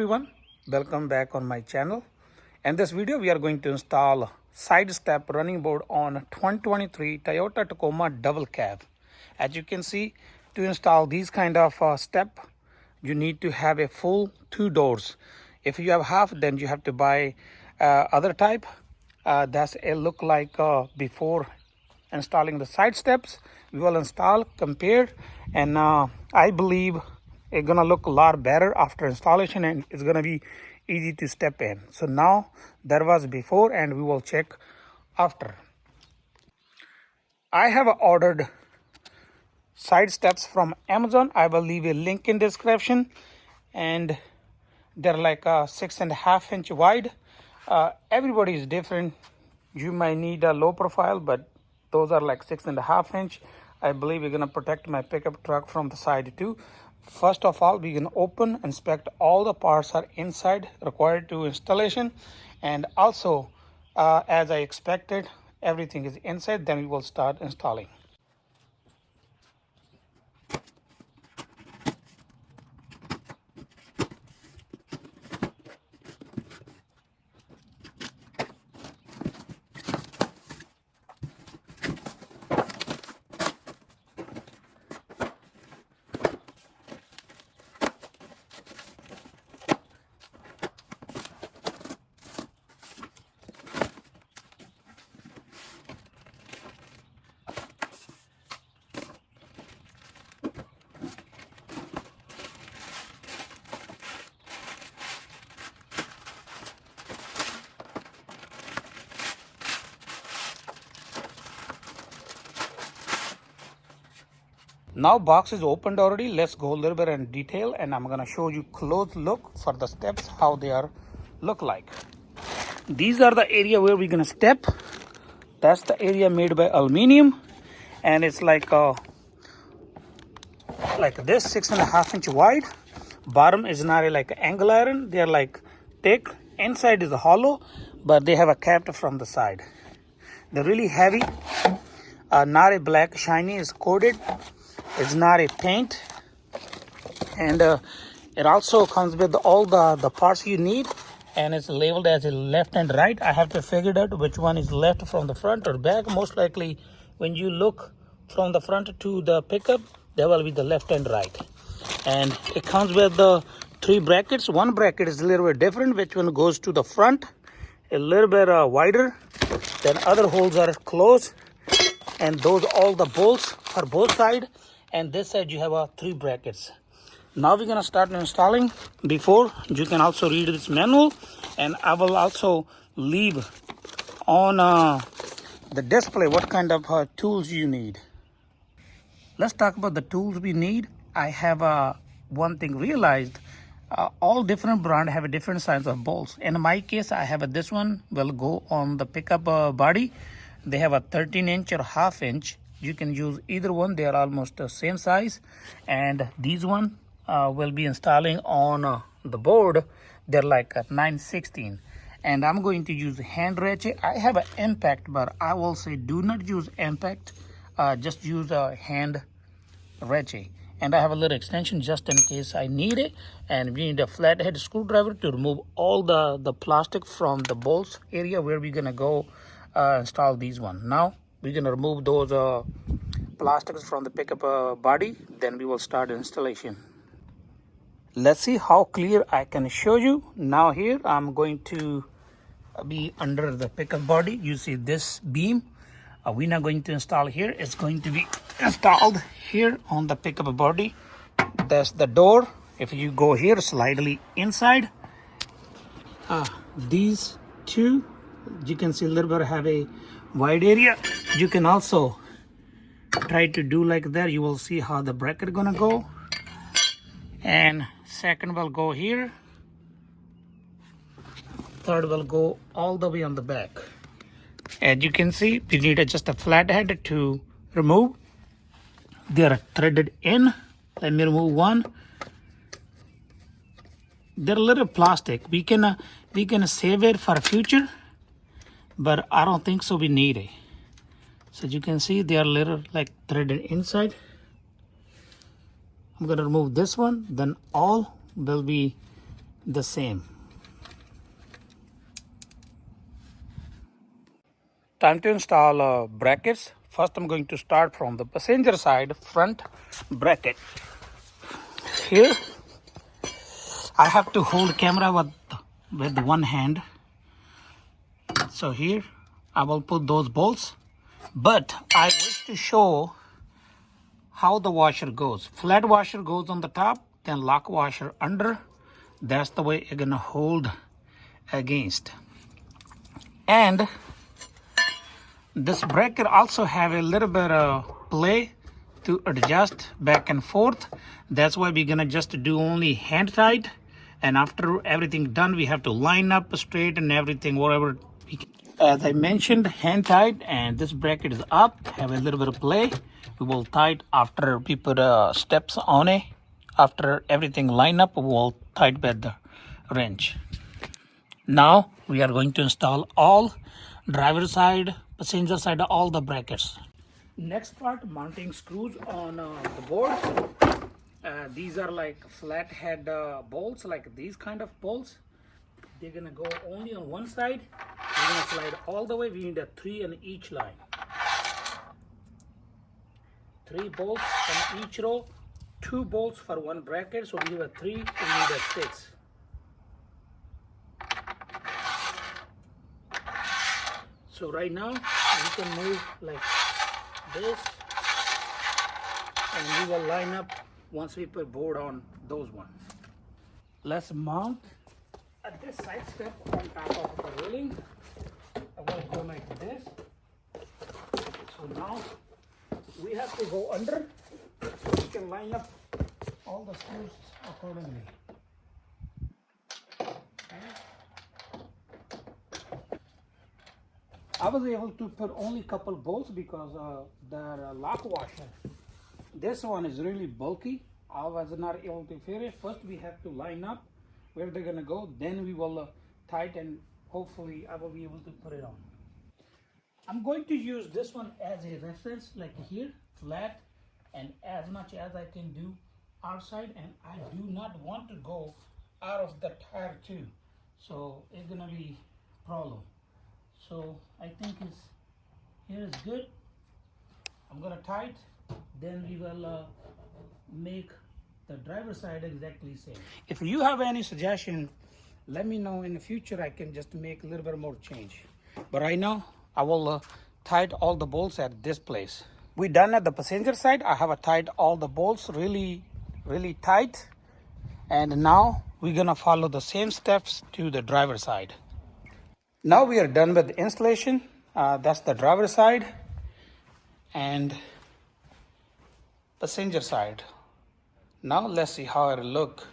everyone, welcome back on my channel. In this video we are going to install side step running board on 2023 Toyota Tacoma double cab. As you can see, to install these kind of step you need to have a full two doors. If you have half, then you have to buy other type. That's a look like before installing the side steps. We will install, compare, and I believe it's gonna look a lot better after installation, and it's gonna be easy to step in. So now there was before, and we will check after. I have ordered side steps from Amazon. I will leave a link in description, and they're like 6.5 inch wide. Everybody is different. You might need a low profile, but those are like 6.5 inch. I believe we're gonna protect my pickup truck from the side too. First of all, we can open, inspect all the parts are inside required to installation, and also as I expected, everything is inside. Then we will start installing. Now box is opened already. Let's go a little bit in detail, and I'm gonna show you close look for the steps, how they are look like. These are the area where we're gonna step. That's the area made by aluminum, and it's like this 6.5 inch wide. Bottom is not like angle iron. They're like thick. Inside is hollow, but they have a cap from the side. They're really heavy. Not a black shiny, is coated. It's not a paint, and it also comes with all the parts you need, and it's labeled as a left and right. I have to figure out which one is left from the front or back. Most likely when you look from the front to the pickup, there will be the left and right. And it comes with the 3 brackets. One bracket is a little bit different, which one goes to the front a little bit wider, then other holes are closed, and those all the bolts for both sides. And this side you have 3 brackets. Now we're gonna start installing. Before, you can also read this manual, and I will also leave on the display what kind of tools you need. Let's talk about the tools we need. I have one thing realized. All different brand have a different size of bolts. In my case, I have this one will go on the pickup body. They have a 13 inch or half inch. You can use either one. They are almost the same size. And these one will be installing on the board. They're like 9/16. And I'm going to use hand ratchet. I have an impact, but I will say do not use impact. Just use a hand ratchet. And I have a little extension just in case I need it. And we need a flathead screwdriver to remove all the plastic from the bolts area where we're gonna go install these one. Now we're gonna remove those plastics from the pickup body. Then we will start installation. Let's see how clear I can show you. Now here I'm going to be under the pickup body. You see this beam. We're not going to install here. It's going to be installed here on the pickup body. That's the door. If you go here slightly inside, these two, you can see a little bit have a wide area. You can also try to do like that. You will see how the bracket gonna go, and second will go here, third will go all the way on the back. As you can see, you need just a flathead to remove. They are threaded in. Let me remove one. They're a little plastic. We can save it for future, but I don't think so we need it. So you can see they are little like threaded inside. I'm going to remove this one, then all will be the same. Time to install brackets. First, I'm going to start from the passenger side front bracket. Here, I have to hold camera with one hand. So here, I will put those bolts. But I wish to show how the washer goes. Flat washer goes on the top, then lock washer under. That's the way you're gonna hold against. And this bracket also have a little bit of play to adjust back and forth. That's why we're gonna just do only hand tight, and after everything done we have to line up straight and everything, whatever we can. As I mentioned, hand tight, and this bracket is up, have a little bit of play. We will tight after we put steps on it. After everything line up, we will tight with the wrench. Now we are going to install all driver side, passenger side, all the brackets. Next part, mounting screws on the board. These are like flat head bolts, like these kind of bolts. They're gonna go only on one side. We're gonna slide all the way. We need a 3 on each line. 3 bolts on each row, 2 bolts for one bracket. So we need a 3, we need a 6. So right now we can move like this, and we will line up once we put board on those ones. Let's mount this side step on top of the railing. I will go like this. So now we have to go under so we can line up all the screws accordingly. I was able to put only a couple bolts because the lock washer, this one is really bulky. I was not able to fit it. First we have to line up where they're gonna go, then we will tighten. Hopefully I will be able to put it on. I'm going to use this one as a reference, like here, flat, and as much as I can do outside, and I do not want to go out of the tire too, so it's gonna be a problem. So I think here is good. I'm gonna tight, then we will make the driver's side exactly same. If you have any suggestion, let me know. In the future I can just make a little bit more change, but right now I will tight all the bolts at this place. We done at the passenger side. I have tied all the bolts really tight, and now we're gonna follow the same steps to the driver's side. Now we are done with the installation. That's the driver's side and passenger side. Now let's see how it'll look.